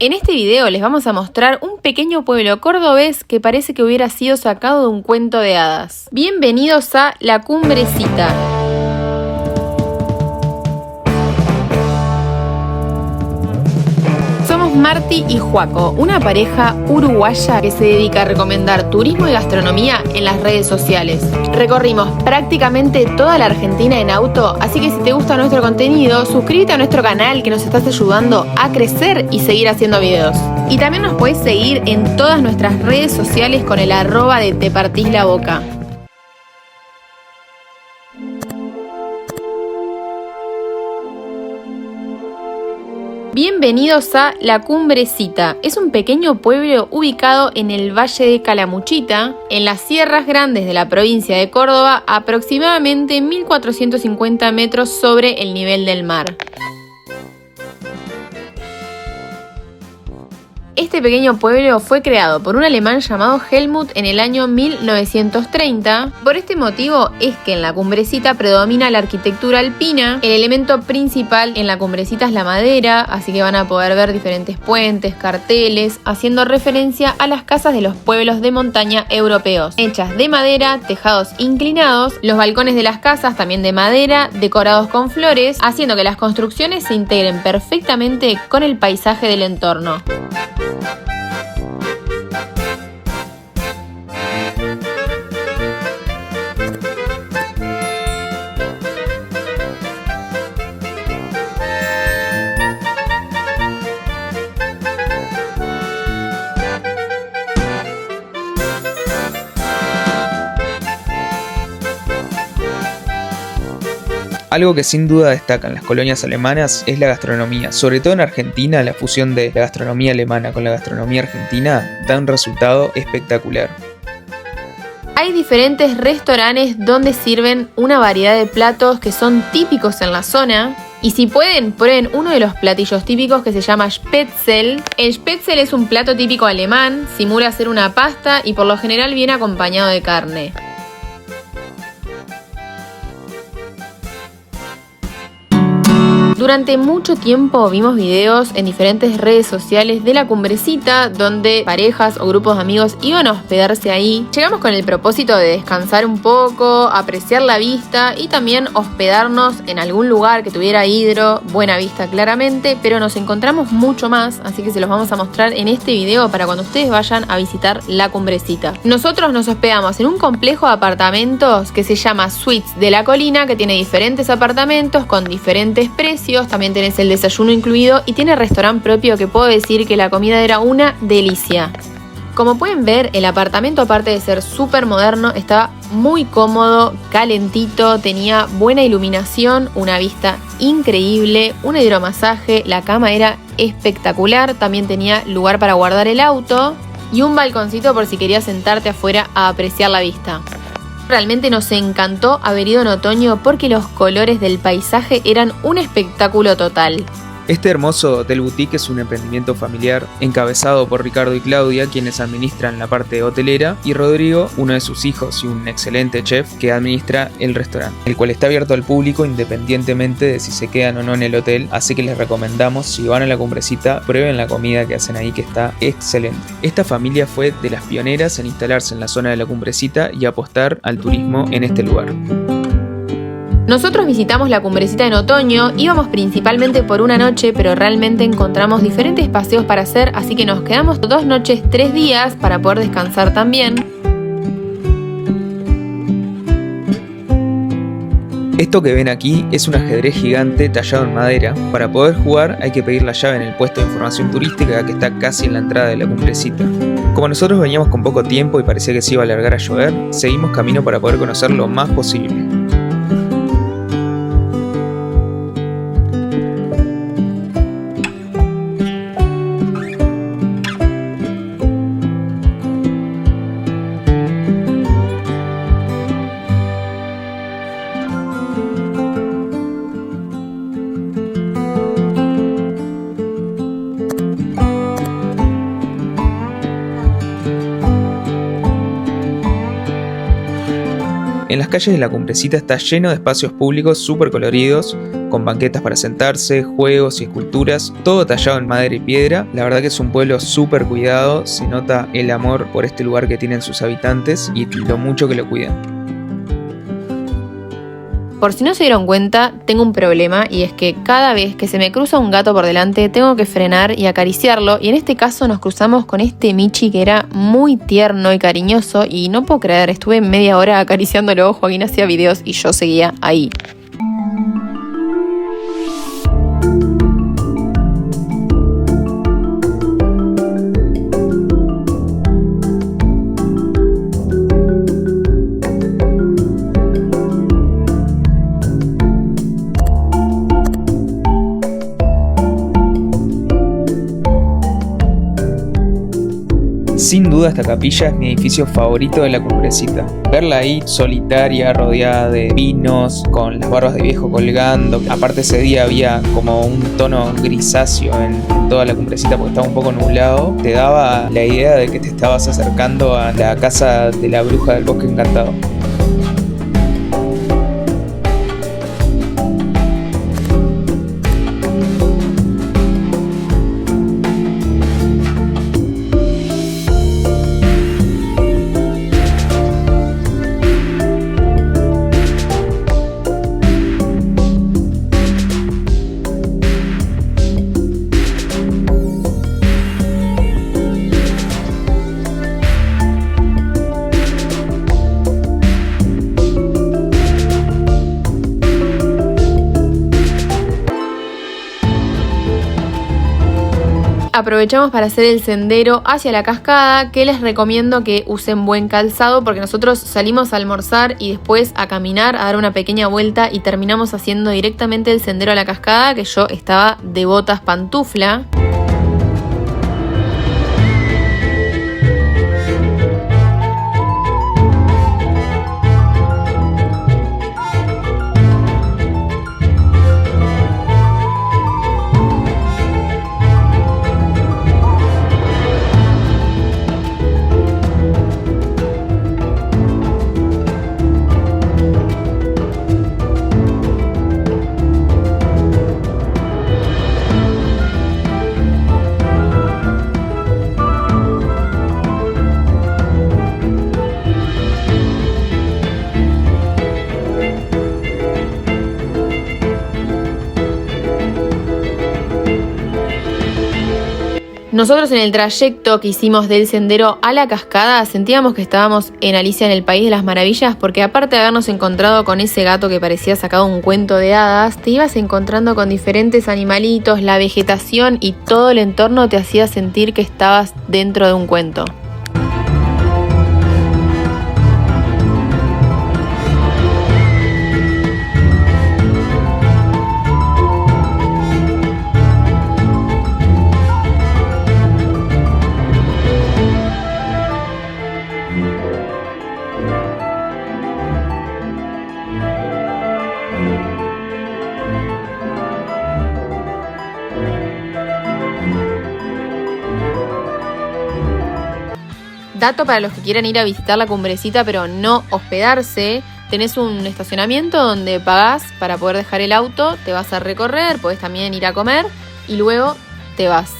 En este video les vamos a mostrar un pequeño pueblo cordobés que parece que hubiera sido sacado de un cuento de hadas. Bienvenidos a La Cumbrecita. Somos Marti y Juaco, una pareja uruguaya que se dedica a recomendar turismo y gastronomía en las redes sociales. Recorrimos prácticamente toda la Argentina en auto, así que si te gusta nuestro contenido, suscríbete a nuestro canal que nos estás ayudando a crecer y seguir haciendo videos. Y también nos puedes seguir en todas nuestras redes sociales con el @ de Te Partís la Boca. Bienvenidos a La Cumbrecita. Es un pequeño pueblo ubicado en el Valle de Calamuchita, en las Sierras Grandes de la provincia de Córdoba, aproximadamente 1450 metros sobre el nivel del mar. Este pequeño pueblo fue creado por un alemán llamado Helmut en el año 1930. Por este motivo es que en La Cumbrecita predomina la arquitectura alpina. El elemento principal en La Cumbrecita es la madera, así que van a poder ver diferentes puentes, carteles, haciendo referencia a las casas de los pueblos de montaña europeos, hechas de madera, tejados inclinados, los balcones de las casas también de madera, decorados con flores, haciendo que las construcciones se integren perfectamente con el paisaje del entorno. Algo que sin duda destacan las colonias alemanas es la gastronomía. Sobre todo en Argentina, la fusión de la gastronomía alemana con la gastronomía argentina da un resultado espectacular. Hay diferentes restaurantes donde sirven una variedad de platos que son típicos en la zona. Y si pueden, prueben uno de los platillos típicos que se llama Spätzle. El Spätzle es un plato típico alemán, simula ser una pasta y por lo general viene acompañado de carne. Durante mucho tiempo vimos videos en diferentes redes sociales de La Cumbrecita donde parejas o grupos de amigos iban a hospedarse ahí. Llegamos con el propósito de descansar un poco, apreciar la vista y también hospedarnos en algún lugar que tuviera hidro, buena vista claramente, pero nos encontramos mucho más, así que se los vamos a mostrar en este video para cuando ustedes vayan a visitar La Cumbrecita. Nosotros nos hospedamos en un complejo de apartamentos que se llama Suites de la Colina, que tiene diferentes apartamentos con diferentes precios. También tenés el desayuno incluido y tiene restaurante propio que puedo decir que la comida era una delicia. Como pueden ver, el apartamento, aparte de ser súper moderno, estaba muy cómodo, calentito, tenía buena iluminación, una vista increíble, un hidromasaje, la cama era espectacular, también tenía lugar para guardar el auto y un balconcito por si querías sentarte afuera a apreciar la vista. Realmente nos encantó haber ido en otoño porque los colores del paisaje eran un espectáculo total. Este hermoso hotel boutique es un emprendimiento familiar encabezado por Ricardo y Claudia, quienes administran la parte hotelera, y Rodrigo, uno de sus hijos y un excelente chef que administra el restaurante, el cual está abierto al público independientemente de si se quedan o no en el hotel, así que les recomendamos, si van a La Cumbrecita, prueben la comida que hacen ahí, que está excelente. Esta familia fue de las pioneras en instalarse en la zona de La Cumbrecita y apostar al turismo en este lugar. Nosotros visitamos La Cumbrecita en otoño, íbamos principalmente por una noche, pero realmente encontramos diferentes paseos para hacer, así que nos quedamos 2 noches, 3 días para poder descansar también. Esto que ven aquí es un ajedrez gigante tallado en madera. Para poder jugar hay que pedir la llave en el puesto de información turística que está casi en la entrada de La Cumbrecita. Como nosotros veníamos con poco tiempo y parecía que se iba a alargar a llover, seguimos camino para poder conocer lo más posible. En las calles de la Cumbrecita está lleno de espacios públicos súper coloridos, con banquetas para sentarse, juegos y esculturas, todo tallado en madera y piedra. La verdad que es un pueblo súper cuidado, se nota el amor por este lugar que tienen sus habitantes y lo mucho que lo cuidan. Por si no se dieron cuenta, tengo un problema y es que cada vez que se me cruza un gato por delante tengo que frenar y acariciarlo, y en este caso nos cruzamos con este Michi que era muy tierno y cariñoso y no puedo creer, estuve media hora acariciándolo, Joaquín hacía videos y yo seguía ahí. Sin duda esta capilla es mi edificio favorito de la Cumbrecita. Verla ahí solitaria, rodeada de pinos, con las barbas de viejo colgando. Aparte ese día había como un tono grisáceo en toda la Cumbrecita porque estaba un poco nublado. Te daba la idea de que te estabas acercando a la casa de la bruja del bosque encantado. Aprovechamos para hacer el sendero hacia la cascada, que les recomiendo que usen buen calzado porque nosotros salimos a almorzar y después a caminar, a dar una pequeña vuelta y terminamos haciendo directamente el sendero a la cascada, que yo estaba de botas pantufla. Nosotros en el trayecto que hicimos del sendero a la cascada sentíamos que estábamos en Alicia en el País de las Maravillas, porque aparte de habernos encontrado con ese gato que parecía sacado un cuento de hadas, te ibas encontrando con diferentes animalitos, la vegetación y todo el entorno te hacía sentir que estabas dentro de un cuento. Dato para los que quieran ir a visitar la Cumbrecita pero no hospedarse, tenés un estacionamiento donde pagás para poder dejar el auto, te vas a recorrer, podés también ir a comer y luego te vas.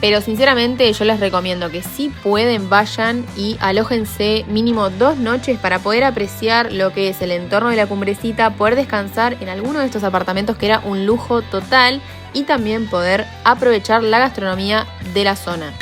Pero sinceramente yo les recomiendo que si pueden vayan y alójense mínimo 2 noches para poder apreciar lo que es el entorno de la Cumbrecita, poder descansar en alguno de estos apartamentos que era un lujo total y también poder aprovechar la gastronomía de la zona.